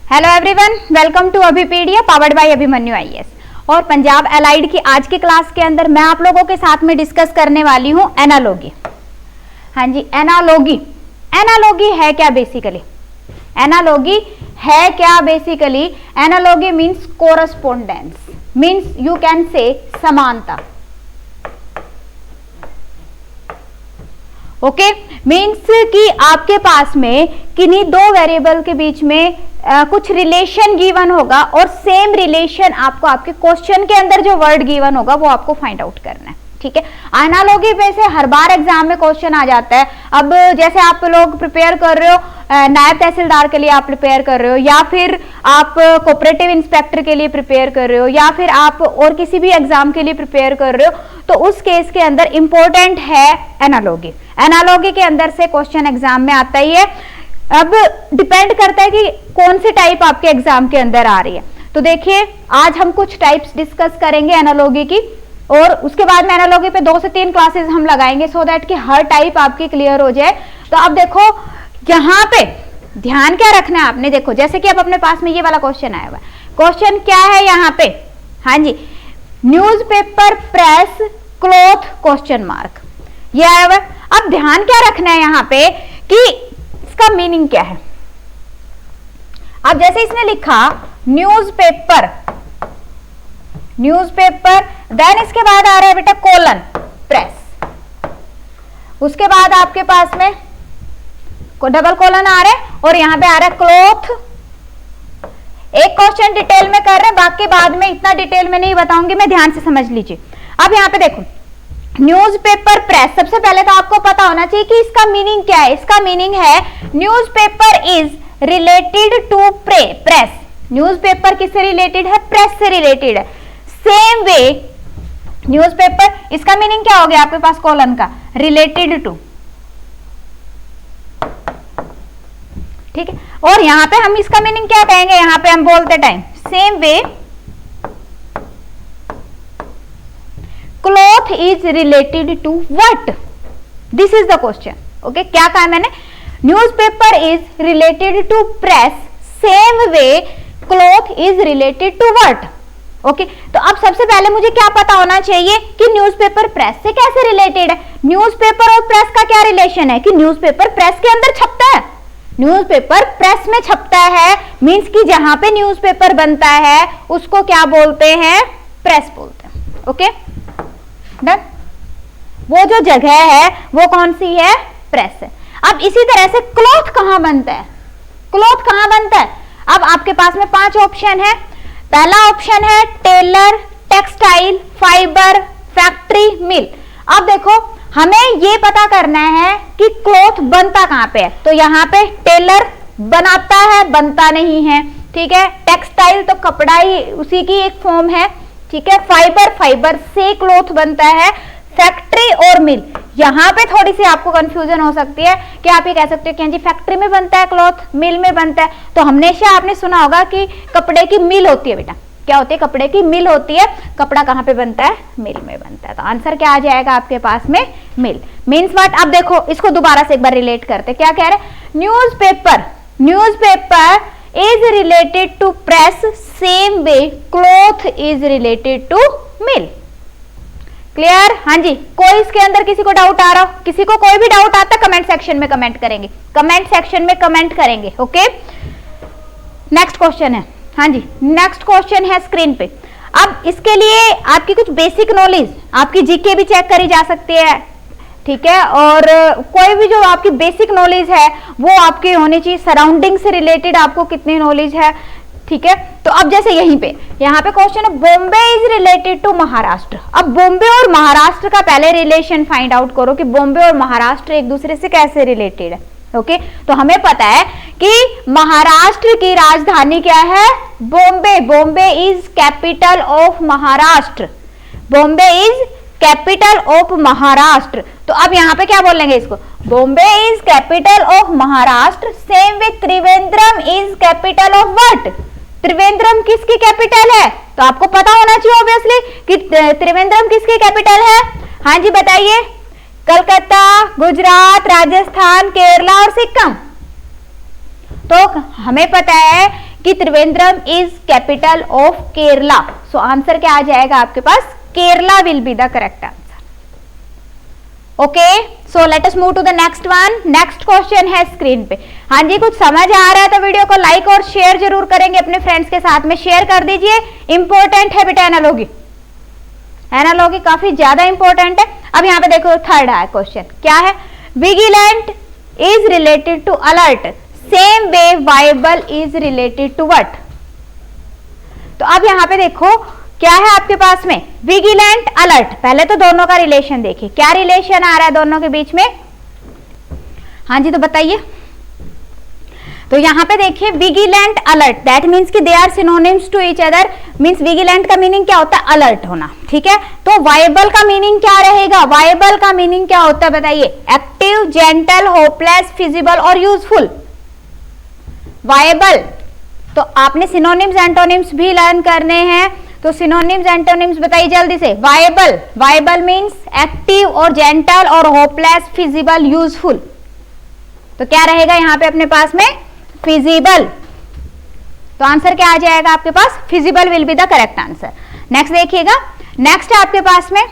Hello everyone, welcome to Abhipedia powered by Abhimanyu IAS. और Punjab allied की आज की क्लास के अंदर मैं आप लोगों के साथ में डिस्कस करने वाली हूं एनालॉगी। हाँ जी, एनालॉगी है क्या बेसिकली? एनालॉगी है क्या basically? Analogy means correspondence, means you can say समानता। ओके, मीन्स कि आपके पास में किन्हीं दो वेरिएबल के बीच में कुछ रिलेशन गिवन होगा और सेम रिलेशन आपको आपके क्वेश्चन के अंदर जो वर्ड गिवन होगा वो आपको फाइंड आउट करना है। ठीक है, एनालॉगी पे से हर बार एग्जाम में क्वेश्चन आ जाता है। अब जैसे आप लोग प्रिपेयर कर रहे हो नायब तहसीलदार के लिए, आप प्रिपेयर कर रहे हो, या फिर आप कोऑपरेटिव इंस्पेक्टर के लिए प्रिपेयर कर रहे हो, या फिर आप और किसी भी एग्जाम के लिए प्रिपेयर कर रहे हो, तो उस केस के अंदर इंपॉर्टेंट है एनालॉगी। एनालॉगी के अंदर से क्वेश्चन एग्जाम में आता ही है। अब डिपेंड करता है कि कौन सी टाइप आपके एग्जाम के अंदर आ रही है। तो देखिए, आज हम कुछ टाइप्स डिस्कस करेंगे एनालॉगी की, और उसके बाद में एनालॉगी पे 2 से 3 क्लासेस हम लगाएंगे सो दैट कि हर टाइप आपकी क्लियर हो जाए। तो अब देखो, यहाँ पे ध्यान क्या रखना है आपने। देखो, जैसे कि अब अपने पास में ये वाला क्वेश्चन आया हुआ है। क्वेश्चन क्या है यहाँ पे? हाँ जी, newspaper press cloth question mark, ये आया हुआ है। अब ध्यान क्या रखना है यहाँ पे कि इसका मीनिंग क्या है। अब जैसे इसने लिखा न्यूज़पेपर, देन इसके बाद आ रहा है बेटा कोलन प्रेस, उसके बाद आपके पास में डबल कोलन आ रहे हैं, और यहां पे आ रहा है क्लॉथ। एक क्वेश्चन डिटेल में कर रहे हैं, बाकी बाद में इतना डिटेल में नहीं बताऊंगी मैं, ध्यान से समझ लीजिए। अब यहां पे देखो न्यूज़पेपर प्रेस, सबसे पहले तो आपको पता होना चाहिए कि इसका मीनिंग क्या है। इसका मीनिंग है newspaper is related to press. Newspaper किससे रिलेटेड है? प्रेस से रिलेटेड है। सेम वे न्यूज़पेपर, इसका मीनिंग क्या हो गया आपके पास कॉलन का? Related to. ठीक है, और यहां पे हम इसका मीनिंग क्या कहेंगे? यहां पे हम बोलते time same way cloth is related to what? This is the question. Okay, क्या कहा मैंने? Newspaper is related to press, same way cloth is related to what? Okay, तो अब सबसे पहले मुझे क्या पता होना चाहिए कि न्यूज़पेपर प्रेस से कैसे रिलेटेड है। न्यूज़पेपर और प्रेस का क्या रिलेशन है कि न्यूज़पेपर प्रेस के अंदर छपता है, न्यूज़पेपर प्रेस में छपता है, मींस कि जहां पे न्यूज़पेपर बनता है उसको क्या बोलते हैं? प्रेस बोलते हैं। ओके डन, वो जो जगह है वो कौन सी है? प्रेस है। अब इसी तरह से क्लॉथ कहां बनता है? क्लॉथ कहां बनता है? अब आपके पास में 5 ऑप्शन है। पहला ऑप्शन है टेलर, टेक्सटाइल, फाइबर, फैक्ट्री, मिल। अब देखो, हमें ये पता करना है कि क्लॉथ बनता कहां पे है। तो यहां पे टेलर बनाता है, बनता नहीं है। ठीक है, टेक्सटाइल तो कपड़ा ही उसी की एक फॉर्म है। ठीक है, फाइबर से क्लॉथ बनता है। फैक्ट्री और मिल, यहां पे थोड़ी सी आपको कंफ्यूजन हो सकती है कि आप ये कह सकते हो कि जी फैक्ट्री में बनता है क्लॉथ, मिल में बनता है। तो हमेशा आपने सुना होगा कि कपड़े की मिल होती है बेटा। क्या होती है? कपड़े की मिल होती है। कपड़ा कहां पे बनता है? मिल में बनता है। तो आंसर क्या आ जाएगा आपके पास में? मिल। Means what? अब देखो, इसको दोबारा से एक बार रिलेट करते। क्या कह रहे? Newspaper is related to press, same way cloth is related to mill. Clear? हाँ जी, कोई इसके अंदर किसी को डाउट आ रहा हो? किसी को कोई भी डाउट आता है कमेंट सेक्शन में कमेंट करेंगे, कमेंट सेक्शन में कमेंट करेंगे। ओके, नेक्स्ट क्वेश्चन है। हाँ जी, नेक्स्ट क्वेश्चन है स्क्रीन पे। अब इसके लिए आपकी कुछ बेसिक नॉलेज, आपकी जीके भी चेक करी जा सकती है। ठीक है, और कोई भी जो आपकी बेसिक नॉलेज है वो आपकी होनी चाहिए। सराउंडिंग से रिलेटेड आपको कितनी नॉलेज है। ठीक है, तो अब जैसे यहाँ पे क्वेश्चन है Bombay is related to Maharashtra. अब बॉम्बे और महाराष्ट्र का पहले रिलेशन फाइंड आउट करो कि बॉम्बे और महाराष्ट्र एक दूसरे से कैसे रिलेटेड है। ओके, तो हमें पता है कि महाराष्ट्र की राजधानी क्या है? Bombay. Bombay is capital of Maharashtra. Bombay is capital of Maharashtra. तो अब यहाँ पे क्या बोलेंगे इसको? Bombay is capital of Maharashtra, same with Trivandrum is capital of what? Trivandrum किसकी कैपिटल है? तो आपको पता होना चाहिए ऑब्वियसली कि त्रिवेंद्रम किसकी कैपिटल है। हाँ जी बताइए। कलकत्ता, गुजरात, राजस्थान, केरला और सिक्किम। तो हमें पता है कि Trivandrum is capital of Kerala. So answer क्या आ जाएगा आपके पास, Kerala will be the correct answer. Okay, so let us move to the next one. Next question है स्क्रीन पे। हाँ जी, कुछ समझ आ रहा है तो वीडियो को लाइक और शेयर जरूर करेंगे, अपने फ्रेंड्स के साथ में शेयर कर दीजिए। इंपॉर्टेंट है बेटा एनालॉजी, एनालॉजी काफी ज्यादा इंपॉर्टेंट है। अब यहाँ पे देखो थर्ड है क्वेश्चन, क्या है, vigilant is related to alert, same way viable is related to what. तो अब यहाँ पे देखो क्या है आपके पास में, विजिलेंट अलर्ट। पहले तो दोनों का रिलेशन देखिए, क्या रिलेशन आ रहा है दोनों के बीच में। हाँ जी, तो बताइए। तो यहां पे देखिए विजिलेंट अलर्ट, दैट मींस कि they are synonyms to each other. Means vigilant का मीनिंग क्या होता है, अलर्ट होना, ठीक है। तो वायबल का मीनिंग क्या रहेगा, वायबल का मीनिंग क्या होता है बताइए, एक्टिव, जेंटल, होपलेस, फिजिबल और यूजफुल। वायबल, तो आपने सिनोनिम्स एंटोनिम्स भी लर्न करने हैं, तो सिनोनिम्स एंटोनिम्स बताइए जल्दी से। वायबल, वायबल मींस एक्टिव और जेंटल और होपलेस, फिजिबल, यूजफुल। तो क्या रहेगा यहां पे अपने पास में, फिजिबल। तो आंसर क्या आ जाएगा आपके पास, feasible will be the correct answer. Next देखिएगा, नेक्स्ट है आपके पास में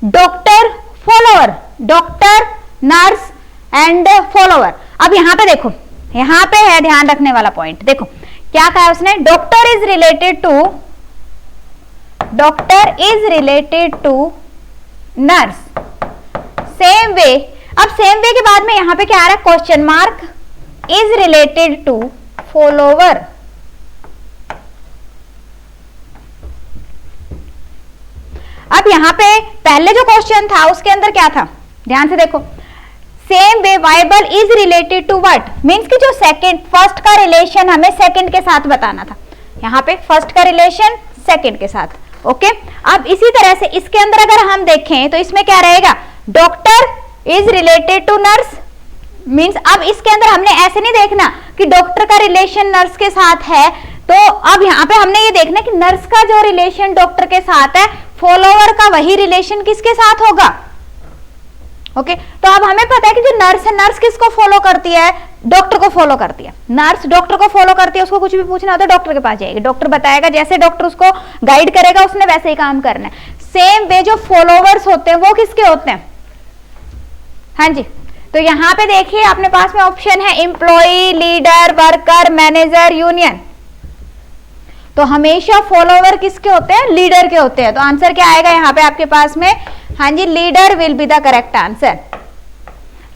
doctor, follower, doctor, nurse and follower. अब यहां पे देखो, यहां पे है ध्यान रखने वाला पॉइंट, देखो क्या कहा है उसने, doctor is related to, doctor is related to nurse, same way. अब सेम वे के बाद में यहां पे क्या आ रहा है, question mark, is related to follower. अब यहां पे पहले जो क्वेश्चन था उसके अंदर क्या था, ध्यान से देखो, same way viable is related to what, means कि जो सेकंड, फर्स्ट का रिलेशन हमें सेकंड के साथ बताना था, यहां पे फर्स्ट का रिलेशन सेकंड के साथ। ओके, अब इसी तरह से इसके अंदर अगर हम देखें तो इसमें क्या रहेगा, doctor is related to nurse, means अब इसके अंदर हमने ऐसे नहीं देखना कि डॉक्टर का रिलेशन नर्स के साथ है, तो अब यहाँ पे हमने ये देखना कि नर्स का जो रिलेशन डॉक्टर के साथ है, फॉलोअर का वही रिलेशन किसके साथ होगा। ओके, तो अब हमें पता है कि जो नर्स है, नर्स किसको फॉलो करती है, डॉक्टर को फॉलो करती है। नर्स डॉक्टर को फॉलो करती है, उसको कुछ भी पूछना होता है डॉक्टर के पास जाएगी, डॉक्टर बताएगा, जैसे डॉक्टर उसको गाइड करेगा उसने वैसे ही काम करना है। सेम वे जो फॉलोवर्स होते हैं वो किसके होते हैं, हाँ जी, तो यहां पे देखिए अपने पास में ऑप्शन है employee, leader, worker, manager, union. तो हमेशा फॉलोवर किसके होते हैं, लीडर के होते हैं। तो आंसर क्या आएगा यहाँ पे आपके पास में, हाँ जी, leader will be the correct answer,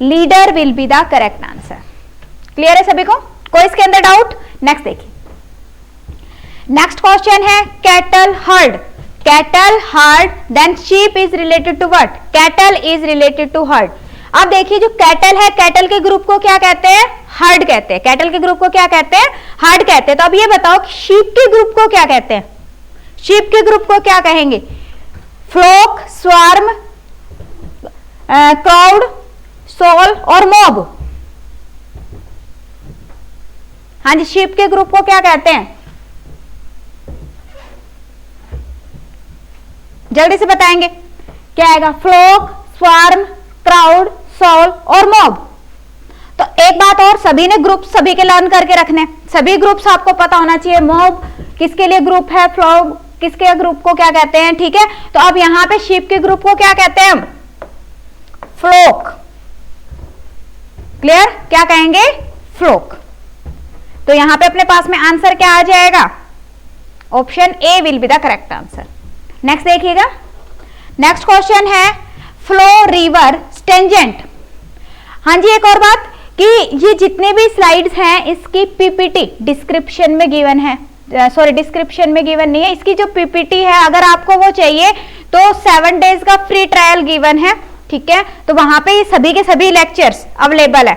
leader will be the correct answer. Clear है सभी को, कोई इसके अंदर डाउट। नेक्स्ट देखिए, नेक्स्ट क्वेश्चन है cattle herd, cattle herd, then sheep is related to what, cattle is related to herd. अब देखिए जो कैटल है, कैटल के ग्रुप को क्या कहते हैं, हर्ड कहते हैं, कैटल के ग्रुप को क्या कहते हैं, हर्ड कहते हैं। तो अब ये बताओ कि शीप के ग्रुप को क्या कहते हैं, शीप के ग्रुप को क्या कहेंगे, फ्लोक, स्वार्म, क्राउड, सोल और मॉब। हाँ जी, शीप के ग्रुप को क्या कहते हैं, जल्दी से बताएंगे क्या आएगा, फ्लोक, स्वार्म, क्राउड, सोल और मॉब। तो एक बात और, सभी ने ग्रुप सभी के लर्न करके रखने, सभी ग्रुप्स आपको पता होना चाहिए, मॉब किसके लिए ग्रुप है, फ्लोक किसके ग्रुप को क्या कहते हैं, ठीक है। तो अब यहां पे शीप के ग्रुप को क्या कहते हैं, फ्लोक। क्लियर, क्या कहेंगे, फ्लोक। तो यहां पे अपने पास में आंसर क्या आ जाएगा, option A will be the correct answer. Next देखिएगा, नेक्स्ट क्वेश्चन है फ्लो, रिवर, स्टेंजेंट। हाँ जी, एक और बात कि ये जितने भी स्लाइड्स हैं इसकी पीपीटी डिस्क्रिप्शन में गिवन है, सॉरी डिस्क्रिप्शन में गिवन नहीं है, इसकी जो पीपीटी है अगर आपको वो चाहिए तो 7 डेज का फ्री ट्रायल गिवन है, ठीक है। तो वहां पे सभी के सभी लेक्चर्स अवेलेबल है,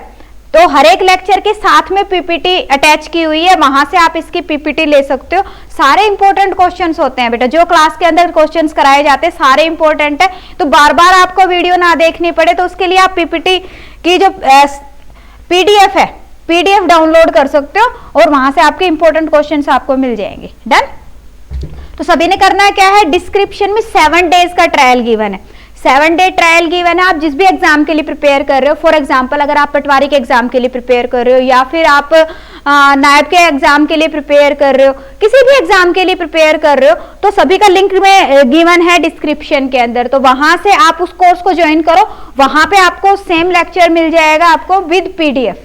तो हर एक लेक्चर के साथ में पीपीटी अटैच की हुई है, वहां से आप इसकी पीपीटी ले सकते हो। सारे इंपॉर्टेंट क्वेश्चंस होते हैं बेटा, जो क्लास के अंदर क्वेश्चंस कराए जाते हैं सारे इंपॉर्टेंट है, तो बार बार आपको वीडियो ना देखनी पड़े तो उसके लिए आप पीपीटी की जो पीडीएफ है, पीडीएफ डाउनलोड कर सकते हो और वहां से आपके इंपॉर्टेंट क्वेश्चंस आपको मिल जाएंगे। डन। तो सभी ने करना है क्या है, डिस्क्रिप्शन में 7 डेज का ट्रायल गिवन है, 7 डे ट्रायल गिवन है। आप जिस भी एग्जाम के लिए प्रिपेयर कर रहे हो, फॉर एग्जांपल अगर आप पटवारी के एग्जाम के लिए प्रिपेयर कर रहे हो या फिर आप नायब के एग्जाम के लिए प्रिपेयर कर रहे हो, किसी भी एग्जाम के लिए प्रिपेयर कर रहे हो, तो सभी का लिंक में गिवन है डिस्क्रिप्शन के अंदर। तो वहां से आप उस कोर्स को ज्वाइन करो, वहां पे आपको सेम लेक्चर मिल जाएगा आपको विद पीडीएफ।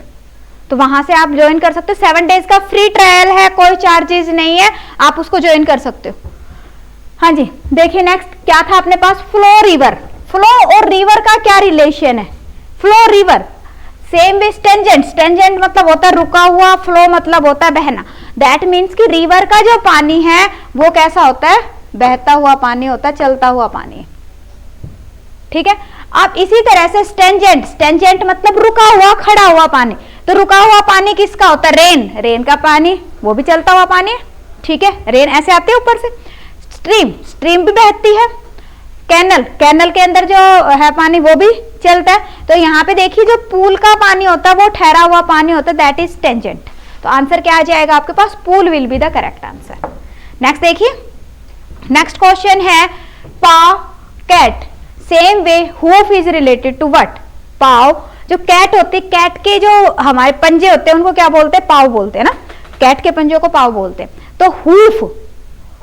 तो वहां से आप ज्वाइन कर सकते हो। 7 डेज का फ्री ट्रायल है, कोई चार्जेस नहीं है, आप उसको ज्वाइन कर सकते हो। हाँ जी, देखिए नेक्स्ट क्या था अपने पास, फ्लो रिवर। फ्लो और रिवर का क्या रिलेशन है? फ्लो रिवर सेम वे स्टेंजेंट, स्टेंजेंट मतलब होता है रुका हुआ, फ्लो मतलब होता है बहना। दैट मीन्स कि रिवर का जो पानी है वो कैसा होता है? बहता हुआ पानी होता है, चलता हुआ पानी। ठीक है। अब इसी तरह से स्टेंजेंट, स्टेंजेंट मतलब रुका हुआ, खड़ा हुआ पानी। तो रुका हुआ पानी किसका होता है? रेन, रेन का पानी, वो भी चलता हुआ पानी है। ठीक है, रेन ऐसे आती है ऊपर से। स्ट्रीम, स्ट्रीम भी बहती है। कैनल, कैनल के अंदर जो है पानी वो भी चलता है। तो यहाँ पे देखिए जो पूल का पानी होता है वो ठहरा हुआ पानी होता है, दैट इज टेंजेंट। तो आंसर क्या आ जाएगा आपके पास? Pool will be the correct answer. Next देखिए, नेक्स्ट क्वेश्चन है paw cat, same way hoof is related to what? Paw, जो कैट होती है, कैट के जो हमारे पंजे होते हैं उनको क्या बोलते हैं? पाव बोलते हैं ना। कैट के पंजों को पाव बोलते हैं। तो हूफ,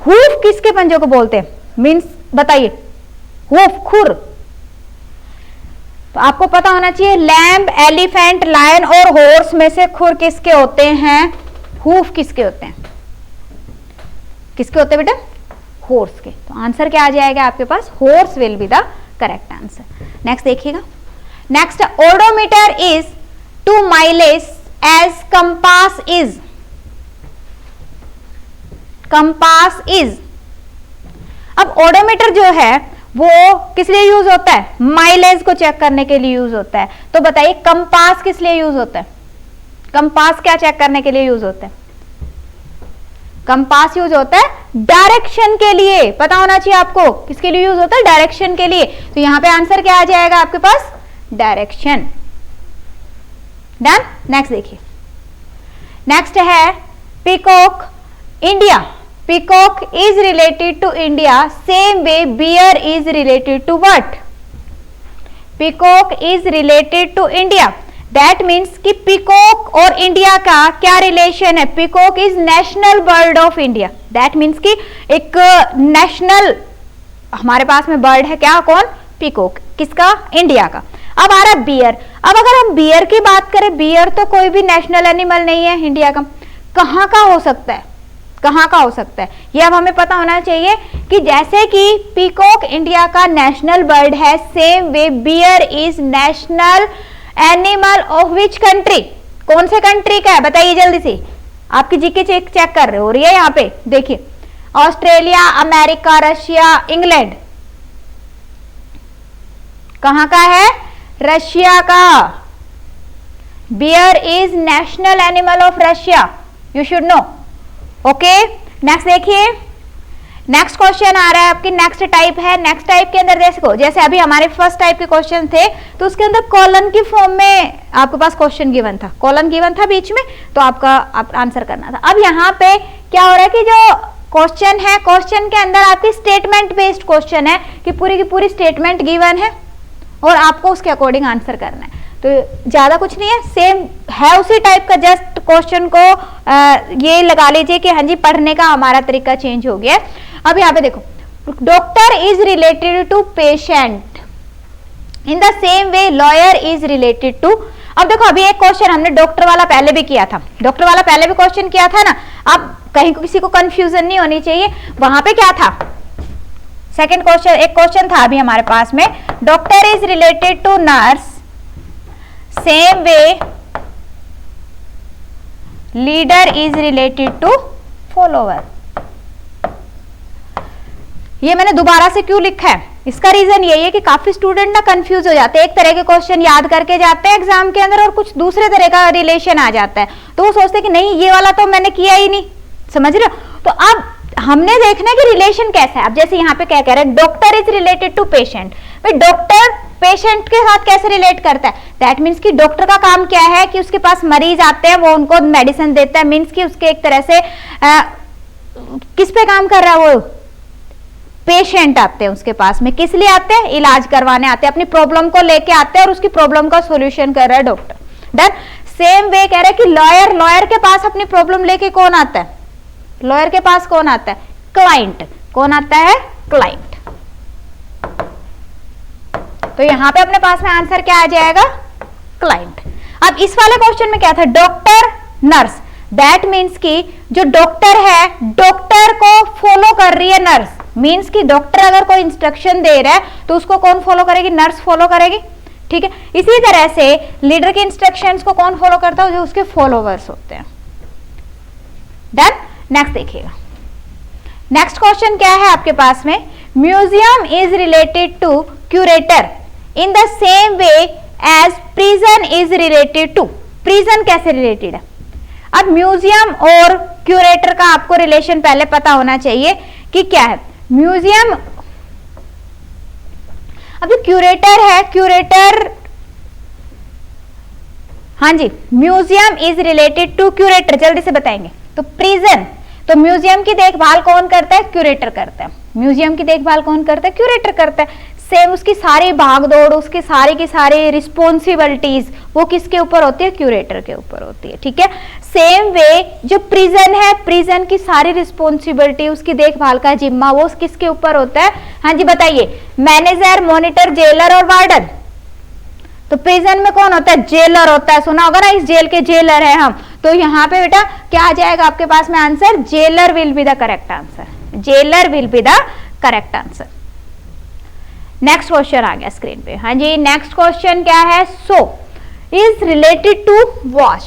हूफ किसके पंजों को बोलते हैं? मीन्स बताइए, हूफ, खुर। तो आपको पता होना चाहिए लैम्ब, एलिफेंट, लायन और हॉर्स में से खुर किसके होते हैं? हूफ किसके होते हैं? किसके होते हैं बेटा? हॉर्स के। तो आंसर क्या आ जाएगा आपके पास? Horse will be the correct answer. Next देखिएगा, next odometer is 2 mileage as compass is, compass is. अब ओडोमीटर जो है वो किस लिए यूज होता है? माइलेज को चेक करने के लिए यूज होता है। तो बताइए कंपास किस लिए यूज होता है? कंपास क्या चेक करने के लिए यूज होता है? कंपास यूज होता है डायरेक्शन के लिए। पता होना चाहिए आपको किसके लिए यूज होता है? डायरेक्शन के लिए। तो यहां पे आंसर क्या आ जाएगा आपके पास? डायरेक्शन। डन। नेक्स्ट देखिए, नेक्स्ट है peacock India. Peacock is related to India same way bear is related to what? Peacock is related to India, that means कि पीकॉक और इंडिया का क्या रिलेशन है? Peacock is national bird of India. That means कि एक national हमारे पास में बर्ड है, क्या? कौन? पीकॉक। किसका? इंडिया का। अब आ रहा बियर। अब अगर हम बियर की बात करें, बियर तो कोई भी नेशनल एनिमल नहीं है इंडिया का। कहाँ का हो सकता है? कहाँ का हो सकता है? ये अब हमें पता होना चाहिए कि जैसे कि पीकॉक इंडिया का नेशनल बर्ड है, same way bear is national animal of which country? कौन से कंट्री का है? बताइए जल्दी से। आपकी जीके चेक कर रहे हो रही है यहाँ पे, देखिए ऑस्ट्रेलिया, अमेरिका, रशिया, इंग्लैंड। कहाँ का है? रशिया का। Bear is national animal of Russia, you should know. Okay, next देखिए, नेक्स्ट क्वेश्चन आ रहा है आपकी, नेक्स्ट टाइप है। नेक्स्ट टाइप के अंदर देखो, जैसे अभी हमारे फर्स्ट टाइप के क्वेश्चन थे तो उसके अंदर कॉलन की फॉर्म में आपके पास क्वेश्चन गिवन था, कॉलन गिवन था बीच में, तो आपका आंसर करना था। अब यहाँ पे क्या हो रहा है कि जो क्वेश्चन है, क्वेश्चन के अंदर आपकी स्टेटमेंट बेस्ड क्वेश्चन है कि पूरी की पूरी स्टेटमेंट गिवन है और आपको उसके अकॉर्डिंग आंसर करना है। तो ज्यादा कुछ नहीं है, सेम है उसी टाइप का, जस्ट क्वेश्चन को ये लगा लीजिए कि हाँ जी पढ़ने का हमारा तरीका चेंज हो गया है। अब यहाँ पे देखो, doctor is related to patient in the same way lawyer is related to. अब देखो अभी एक क्वेश्चन हमने डॉक्टर वाला पहले भी किया था, डॉक्टर वाला पहले भी क्वेश्चन किया था ना। अब कहीं किसी को कंफ्यूजन नहीं होनी चाहिए, वहां पे क्या था? सेकंड क्वेश्चन, एक क्वेश्चन था अभी हमारे पास में, doctor is related to nurse same way leader is related to follower. ये मैंने दोबारा से क्यों लिखा है? इसका रीजन यही है कि काफी स्टूडेंट ना कंफ्यूज हो जाते हैं, एक तरह के क्वेश्चन याद करके जाते हैं एग्जाम के अंदर और कुछ दूसरे तरह का रिलेशन आ जाता है, तो वो सोचते हैं कि नहीं ये वाला तो मैंने किया ही नहीं, समझ रहे हो? तो अब हमने देखना है कि रिलेशन कैसा है। अब जैसे यहाँ पे क्या कह रहे हैं, doctor is related to patient, भाई डॉक्टर पेशेंट के साथ कैसे रिलेट करता है? दैट मीन्स कि डॉक्टर का काम क्या है कि उसके पास मरीज आते हैं, वो उनको मेडिसिन देता है, मीन्स कि उसके एक तरह से किस पे काम कर रहा है वो? पेशेंट आते हैं उसके पास में, किस लिए आते हैं? इलाज करवाने आते हैं, अपनी प्रॉब्लम को लेके आते हैं और उसकी प्रॉब्लम का सॉल्यूशन कर रहा है डॉक्टर। डन। सेम वे कह रहे हैं कि लॉयर, लॉयर के पास अपनी प्रॉब्लम लेके कौन आता है? लॉयर के पास कौन आता है? क्लाइंट। कौन आता है? क्लाइंट। तो यहां पे अपने पास में आंसर क्या आ जाएगा? क्लाइंट। अब इस वाले क्वेश्चन में क्या था? Doctor, nurse. दैट मीन्स कि जो डॉक्टर है, डॉक्टर को फॉलो कर रही है नर्स। मीन्स कि डॉक्टर अगर कोई इंस्ट्रक्शन दे रहा है तो उसको कौन फॉलो करेगी? नर्स फॉलो करेगी। ठीक है। इसी तरह से लीडर के इंस्ट्रक्शंस को कौन फॉलो करता है? जो उसके फॉलोवर्स होते हैं। डन। नेक्स्ट देखिएगा। नेक्स्ट क्वेश्चन क्या है आपके पास में? Museum is related to curator in the same way as prison is related to. Prison कैसे रिलेटेड है? अब म्यूजियम और क्यूरेटर का आपको रिलेशन पहले पता होना चाहिए कि क्या है। म्यूजियम, अब जो क्यूरेटर है, क्यूरेटर, हाँ जी, museum is related to curator, जल्दी से बताएंगे। तो प्रिजन, तो म्यूजियम की देखभाल कौन करता है? क्यूरेटर करता है। म्यूजियम की देखभाल कौन करता है? क्यूरेटर करता है। सेम उसकी सारी भागदौड़, उसकी सारी की सारी रिस्पॉन्सिबिलिटीज वो किसके ऊपर होती है? क्यूरेटर के ऊपर होती है। ठीक है। सेम वे जो प्रिजन है, प्रिजन की सारी रिस्पॉन्सिबिलिटी, उसकी देखभाल का जिम्मा वो किसके ऊपर होता है? हाँ जी बताइए। मैनेजर, मॉनिटर, जेलर और वार्डन। तो प्रिजन में कौन होता है? जेलर होता है। सुना होगा ना, इस जेल के जेलर है हम। तो यहाँ पे बेटा क्या आ जाएगा आपके पास में answer? Jailer will be the correct answer. Jailer will be the correct answer. Next question आ गया स्क्रीन पे। हाँ जी, नेक्स्ट क्वेश्चन क्या है? Soap is related to wash.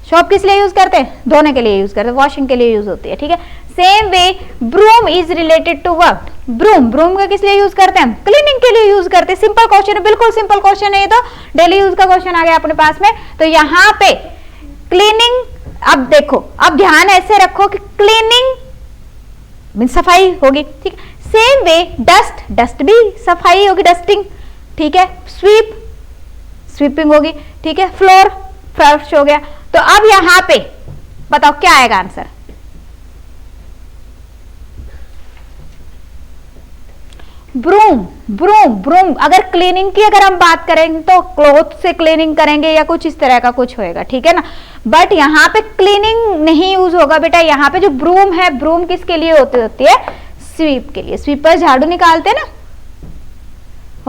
Soap किस लिए यूज करते हैं? धोने के लिए यूज करते हैं, वॉशिंग के लिए यूज होती है। ठीक है। Same way broom is related to what? Broom, broom का किस लिए यूज करते हैं? क्लीनिंग के लिए यूज करते हैं। सिंपल क्वेश्चन है, बिल्कुल सिंपल क्वेश्चन है। ये तो डेली यूज का क्वेश्चन आ गया अपने पास में। तो यहाँ पे क्लीनिंग, अब देखो, अब ध्यान ऐसे रखो कि क्लीनिंग मीन सफाई होगी। ठीक है। सेम वे डस्ट, डस्ट भी सफाई होगी, डस्टिंग। ठीक है। स्वीप, स्वीपिंग होगी। ठीक है। फ्लोर, फर्श हो गया। तो अब यहां पे बताओ क्या आएगा आंसर? Broom, broom, broom. अगर क्लीनिंग की अगर हम बात करेंगे तो क्लॉथ से क्लीनिंग करेंगे या कुछ इस तरह का कुछ होएगा। ठीक है ना। बट यहाँ पे क्लीनिंग नहीं यूज होगा बेटा। यहाँ पे जो ब्रूम है, ब्रूम किसके लिए होती है? स्वीप के लिए। स्वीपर झाड़ू निकालते हैं ना।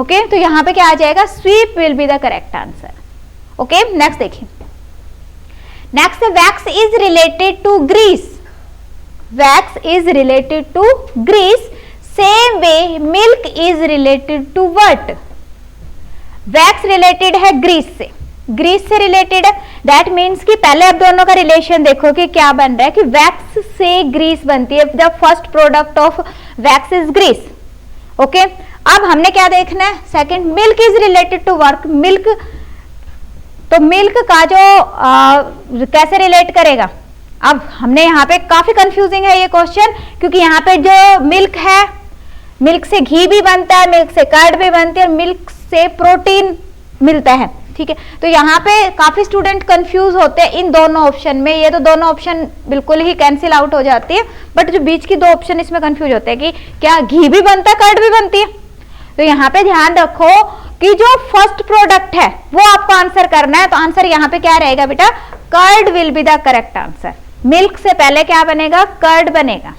ओके। तो यहां पे क्या आ जाएगा? Sweep will be the correct answer. Okay. Next देखिए। Next wax is related to grease. Wax is related to grease. Same way milk is related to what? Wax related है ग्रीस से, ग्रीस से रिलेटेड है। That means कि पहले अब दोनों का रिलेशन देखो कि क्या बन रहा है कि वैक्स से ग्रीस बनती है। The first product of wax is grease. Okay. अब हमने क्या देखना है? Second, milk is related to work. Milk, तो मिल्क का जो कैसे रिलेट करेगा? अब हमने यहाँ पे काफी कंफ्यूजिंग है ये क्वेश्चन, क्योंकि यहाँ पे जो मिल्क है, मिल्क से घी भी बनता है, मिल्क से कर्ड भी बनती है, और मिल्क से प्रोटीन मिलता है। ठीक है। तो यहाँ पे काफी स्टूडेंट कंफ्यूज होते हैं इन दोनों ऑप्शन में। ये तो दोनों ऑप्शन बिल्कुल ही कैंसिल आउट हो जाती है, बट जो बीच की दो ऑप्शन इसमें कंफ्यूज होते हैं कि क्या घी भी बनता है, कर्ड भी बनती है। तो यहाँ पे ध्यान रखो कि जो फर्स्ट प्रोडक्ट है वो आपको आंसर करना है। तो आंसर यहाँ पे क्या रहेगा बेटा? Curd will be the correct answer. Milk से पहले क्या बनेगा? कर्ड बनेगा।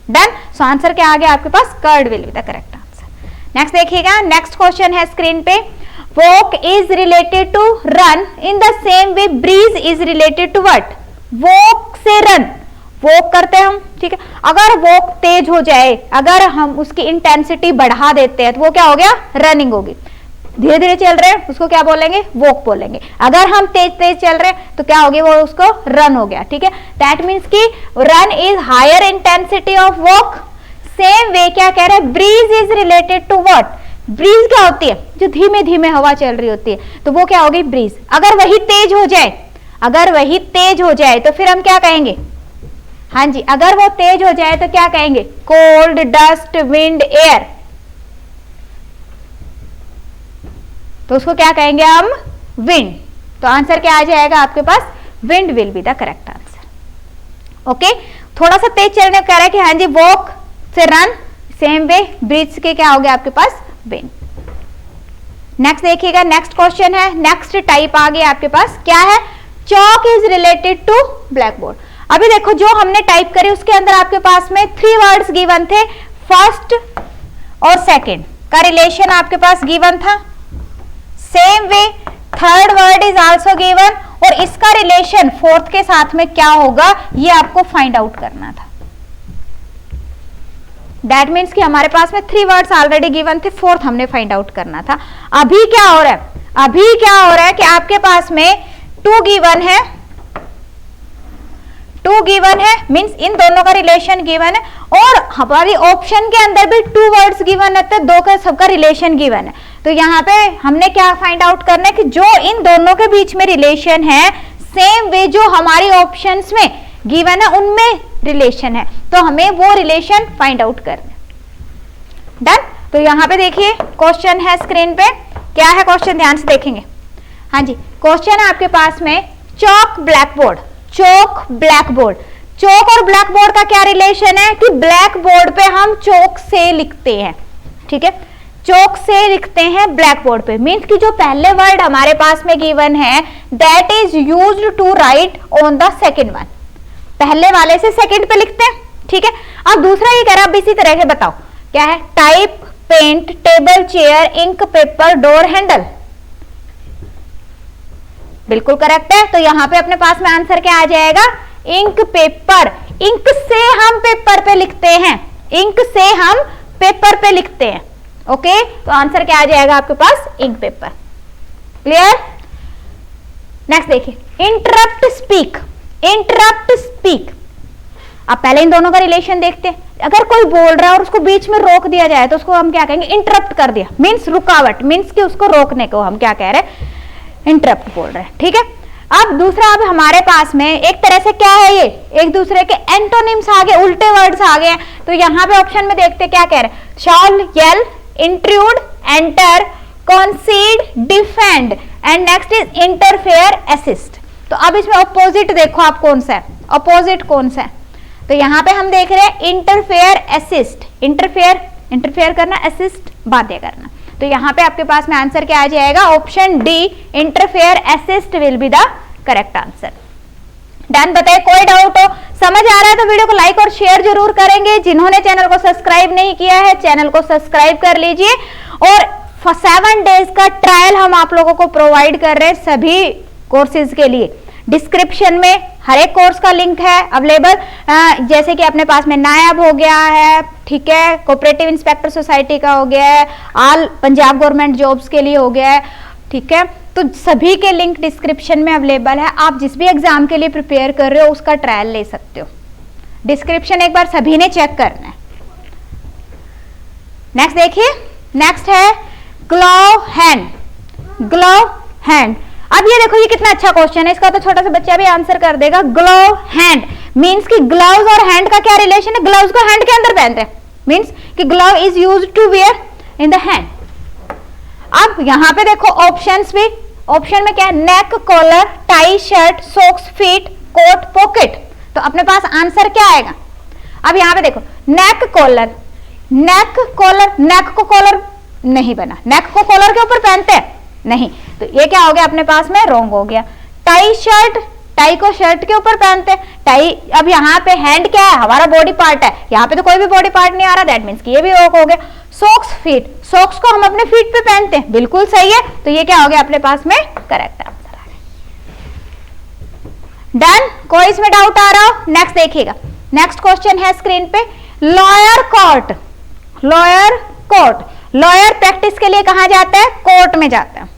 डन। सो आंसर क्या आ गया आपके पास? Curd will be the correct answer. Next देखिएगा। नेक्स्ट क्वेश्चन है स्क्रीन पे। Walk is related to run in the same way breeze is related to what? Walk से रन, वॉक करते हैं हम। ठीक है। अगर वॉक तेज हो जाए, अगर हम उसकी इंटेंसिटी बढ़ा देते हैं तो वो क्या हो गया? रनिंग होगी। धीरे धीरे चल रहे हैं उसको क्या बोलेंगे? वॉक बोलेंगे। अगर हम तेज तेज चल रहे हैं तो क्या हो गया? वो उसको रन हो गया। ठीक है। दैट मीन्स कि run is higher intensity of walk. Same way क्या कह रहे हैं? Breeze is related to what? Breeze क्या होती है? जो धीमे धीमे हवा चल रही होती है, तो वो क्या होगी? ब्रीज। अगर वही तेज हो जाए, अगर वही तेज हो जाए तो फिर हम क्या कहेंगे? हाँ जी, अगर वो तेज हो जाए तो क्या कहेंगे? Cold, dust, wind, air. तो उसको क्या कहेंगे हम? विंड। तो आंसर क्या आ जाएगा आपके पास? Wind will be the correct answer. Okay. थोड़ा सा तेज चलने को कह रहा है कि हाँ जी वॉक से रन, सेम वे ब्रिज के क्या हो गया आपके पास बेन। नेक्स्ट देखिएगा, नेक्स्ट क्वेश्चन है, नेक्स्ट टाइप आ गया आपके पास, क्या है, chalk is related to blackboard. अभी देखो जो हमने टाइप करी उसके अंदर आपके पास में 3 वर्ड्स गिवन थे, फर्स्ट और सेकंड का रिलेशन आपके पास गिवन था, same way third word is also given, और इसका रिलेशन फोर्थ के साथ में क्या होगा ये आपको फाइंड आउट करना था। दैट मीन्स कि हमारे पास में 3 वर्ड्स ऑलरेडी गिवन थे, फोर्थ हमने फाइंड आउट करना था। अभी क्या हो रहा है, अभी क्या हो रहा है कि आपके पास में 2 गिवन है, 2 गिवन है, मीन्स इन दोनों का रिलेशन गिवन है, और हमारी ऑप्शन के अंदर भी 2 वर्ड्स गिवन है, तो 2 का सबका रिलेशन गिवन है। तो यहाँ पे हमने क्या फाइंड आउट करना है कि जो इन दोनों के बीच में रिलेशन है, सेम वे जो हमारी ऑप्शंस में गिवन है उनमें रिलेशन है, तो हमें वो रिलेशन फाइंड आउट करना है। डन। तो यहाँ पे देखिए क्वेश्चन है स्क्रीन पे, क्या है क्वेश्चन, ध्यान से देखेंगे। हाँ जी, क्वेश्चन है आपके पास में chalk black board, chalk black board. Chalk और ब्लैक बोर्ड का क्या रिलेशन है कि ब्लैक बोर्ड पे हम चॉक से लिखते हैं, ठीक है, चॉक से लिखते हैं ब्लैक बोर्ड पे, मीन्स कि जो पहले वर्ड हमारे पास में गिवन है that is used to write on the second one, पहले वाले से सेकंड पे लिखते हैं, ठीक है। अब दूसरा ये कह रहा है, अब इसी तरह से बताओ क्या है, type, paint, table, chair, ink, paper, door, handle, बिल्कुल करेक्ट है। तो यहां पे अपने पास में आंसर क्या आ जाएगा, इंक, पेपर। इंक से हम पेपर पे लिखते हैं, इंक से हम पेपर पे लिखते हैं, ओके। तो आंसर क्या आ जाएगा आपके पास, इंक पेपर। क्लियर। नेक्स्ट देखिए, इंटरप्ट स्पीक, इंटरप्ट स्पीक। अब पहले इन दोनों का रिलेशन देखते हैं। अगर कोई बोल रहा है और उसको बीच में रोक दिया जाए तो उसको हम क्या कहेंगे, इंटरप्ट कर दिया, मीन्स रुकावट, मीन्स कि उसको रोकने को हम क्या कह रहे हैं, इंटरप्ट बोल रहे हैं, ठीक है। अब दूसरा, अब हमारे पास में एक तरह से क्या है, ये एक दूसरे के एंटोनिम्स आ गए, उल्टे वर्ड्स आ गए। तो यहाँ पे ऑप्शन में देखते क्या कह रहे हैं, shawl, yell, intrude, enter, concede, defend, and next is interfere, assist. तो अब इसमें अपोजिट देखो आप कौन सा है, अपोजिट कौन सा है। तो यहाँ पे हम देख रहे हैं इंटरफेयर, असिस्ट, इंटरफेयर, इंटरफेयर करना, असिस्ट बाध्य करना। तो यहाँ पे आपके पास में आंसर क्या आ जाएगा, option D, interfere assist will be the correct answer. Done. बताइए कोई डाउट हो, समझ आ रहा है तो वीडियो को लाइक और शेयर जरूर करेंगे। जिन्होंने चैनल को सब्सक्राइब नहीं किया है चैनल को सब्सक्राइब कर लीजिए, और 7 डेज का ट्रायल हम आप लोगों को प्रोवाइड कर रहे हैं सभी कोर्सेज के लिए। डिस्क्रिप्शन में हर एक कोर्स का लिंक है अवेलेबल, जैसे कि अपने पास में नायब हो गया है, ठीक है, कोऑपरेटिव इंस्पेक्टर सोसाइटी का हो गया है, ऑल पंजाब गवर्नमेंट जॉब्स के लिए हो गया है, ठीक है। तो सभी के लिंक डिस्क्रिप्शन में अवेलेबल है। आप जिस भी एग्जाम के लिए प्रिपेयर कर रहे हो उसका ट्रायल ले सकते हो, डिस्क्रिप्शन एक बार सभी ने चेक करना है। नेक्स्ट देखिए, नेक्स्ट है ग्लोव हैंड, ग्लोव हैंड। अब ये देखो ये कितना अच्छा क्वेश्चन है, इसका तो छोटा सा बच्चा भी आंसर कर देगा। ग्लोव हैंड मींस कि ग्लव्स और हैंड का क्या रिलेशन है, ग्लव्स को हैंड के अंदर पहनते हैं, मींस कि glove is used to wear in the hand. अब यहां पे देखो ऑप्शंस भी, ऑप्शन में क्या है, neck, collar, tie, shirt, socks, feet, coat, pocket. तो अपने पास आंसर क्या आएगा। अब यहां पे देखो नेक, कॉलर, नेक, कॉलर, नेक को कॉलर नहीं बना, नेक को कॉलर के ऊपर पहनते हैं नहीं, तो ये क्या हो गया अपने पास में, रॉन्ग हो गया। टाई, शर्ट, टाई को शर्ट के ऊपर पहनते हैं, टाई। अब यहाँ पे हैंड क्या है, हमारा बॉडी पार्ट है, यहाँ पे तो कोई भी बॉडी पार्ट नहीं आ रहा, दैट मीन्स कि ये भी रॉन्ग हो गया। सॉक्स, फीट, सॉक्स को हम अपने फीट पे पहनते हैं, बिल्कुल सही है। तो ये क्या हो गया अपने पास में करेक्ट आंसर आ गया। डन। कोई इसमें डाउट आ रहा हो, नेक्स्ट देखिएगा। नेक्स्ट क्वेश्चन है स्क्रीन पे, lawyer court, lawyer court. Lawyer practice के लिए कहां जाता है, कोर्ट में जाता है।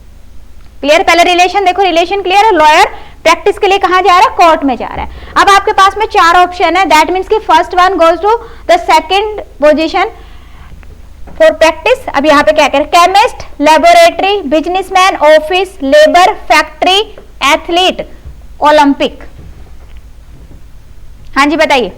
क्लियर, पहले रिलेशन देखो, रिलेशन क्लियर है। लॉयर प्रैक्टिस के लिए कहां जा रहा है, कोर्ट में जा रहा है। अब आपके पास में 4 ऑप्शन है, दैट मीन्स कि first one goes to the second position for practice. अब यहाँ पे क्या करें, chemist, laboratory, businessman, office, labour, factory, athlete, Olympic. हाँ जी बताइए।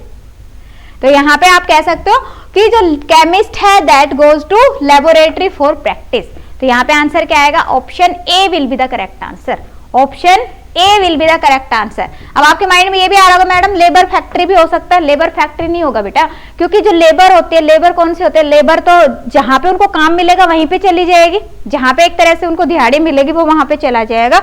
तो यहाँ पे आप कह सकते हो कि जो केमिस्ट है that goes to laboratory for practice. तो यहाँ पे आंसर क्या आएगा, option A will be the correct answer, option A will be the correct answer. अब आपके माइंड में ये भी आ रहा होगा मैडम लेबर फैक्ट्री भी हो सकता है, लेबर फैक्ट्री नहीं होगा बेटा, क्योंकि जो लेबर होती है, लेबर कौन से होते हैं, लेबर तो जहां पे उनको काम मिलेगा वहीं पे चली जाएगी, जहां पे एक तरह से उनको दिहाड़ी मिलेगी वो वहां पे चला जाएगा,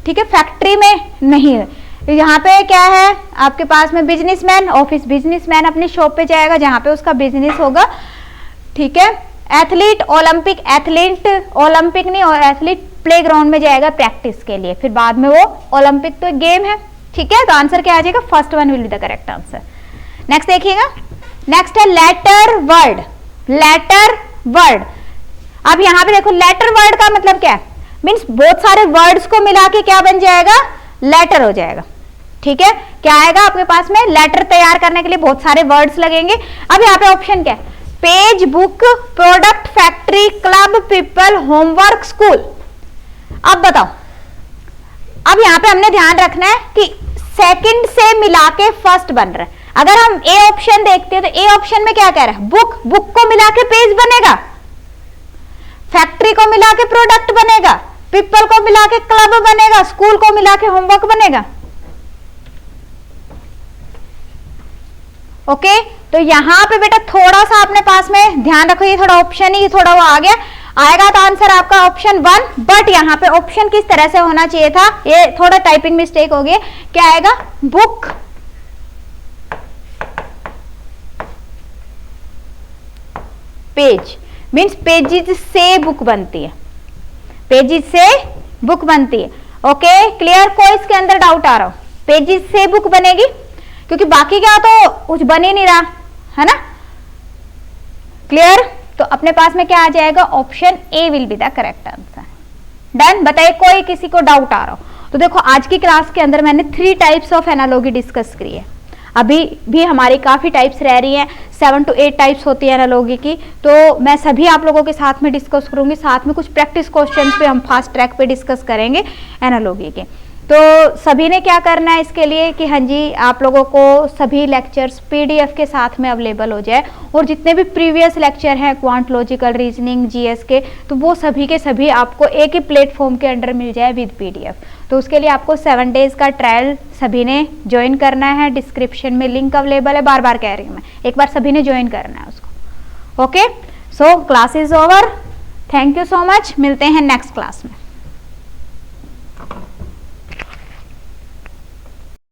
ठीक है, फैक्ट्री में नहीं है। यहाँ पे क्या है आपके पास में बिजनेसमैन, ऑफिस बिजनेसमैन अपनी शॉप पे जाएगा जहां पे उसका बिजनेस होगा, ठीक है। एथलीट, ओलंपिक एथलीट, ओलंपिक नहीं और एथलीट प्लेग्राउंड में जाएगा प्रैक्टिस के लिए, फिर बाद में वो ओलंपिक तो गेम है, ठीक है। तो आंसर क्या आ जाएगा, first one will be the correct answer. Next देखिएगा, नेक्स्ट है लेटर वर्ड, लेटर वर्ड। अब यहाँ पे देखो लेटर वर्ड का मतलब क्या है, मीन्स बहुत सारे वर्ड्स को मिला के क्या बन जाएगा, लेटर हो जाएगा, ठीक है। क्या आएगा आपके पास में, लेटर तैयार करने के लिए बहुत सारे वर्ड्स लगेंगे। अब यहाँ पे ऑप्शन क्या है, page, book, product, factory, club, people, homework, school. अब बताओ, अब यहाँ पे हमने ध्यान रखना है कि सेकंड से मिला के फर्स्ट बन रहा है। अगर हम ए ऑप्शन देखते हैं तो ए ऑप्शन में क्या कह रहा है, बुक, बुक को मिला के पेज बनेगा, फैक्ट्री को मिला के प्रोडक्ट बनेगा, पीपल को मिला के क्लब बनेगा, स्कूल को मिला के होमवर्क बनेगा। ओके, तो यहां पे बेटा थोड़ा सा अपने पास में ध्यान रखो, ये थोड़ा ऑप्शन ही थोड़ा वो आ गया, आएगा तो आंसर आपका ऑप्शन 1, बट यहाँ पे ऑप्शन किस तरह से होना चाहिए था, ये थोड़ा टाइपिंग मिस्टेक हो गई। क्या आएगा, बुक, पेज, मीन्स पेजेस से बुक बनती है, पेजेस से बुक बनती है। ओके क्लियर, कोई इसके अंदर डाउट आ रहा हो, पेजेस से बुक बनेगी, क्योंकि बाकी क्या तो कुछ बन ही नहीं रहा है ना, क्लियर। तो अपने पास में क्या आ जाएगा, option A will be the correct answer. Done, बताइए कोई किसी को डाउट आ रहा हो तो। देखो आज की क्लास के अंदर मैंने 3 टाइप्स ऑफ एनालॉजी डिस्कस करी है, अभी भी हमारी काफी टाइप्स रह रही हैं, 7 to 8 टाइप्स होती है एनालॉजी की, तो मैं सभी आप लोगों के साथ में डिस्कस करूंगी, साथ में कुछ प्रैक्टिस क्वेश्चंस पे हम फास्ट ट्रैक पे डिस्कस करेंगे एनालॉजी के। तो सभी ने क्या करना है इसके लिए कि हाँ जी आप लोगों को सभी लेक्चर्स पीडीएफ के साथ में अवेलेबल हो जाए, और जितने भी प्रीवियस लेक्चर हैं क्वांट लॉजिकल रीजनिंग जीएस के, तो वो सभी के सभी आपको एक ही प्लेटफॉर्म के अंडर मिल जाए विद पीडीएफ। तो उसके लिए आपको 7 डेज का ट्रायल सभी ने ज्वाइन करना है, डिस्क्रिप्शन में लिंक अवेलेबल है, बार बार कह रही हूँ मैं, एक बार सभी ने ज्वाइन करना है उसको। Okay, so class is over, thank you so much, मिलते हैं नेक्स्ट क्लास में।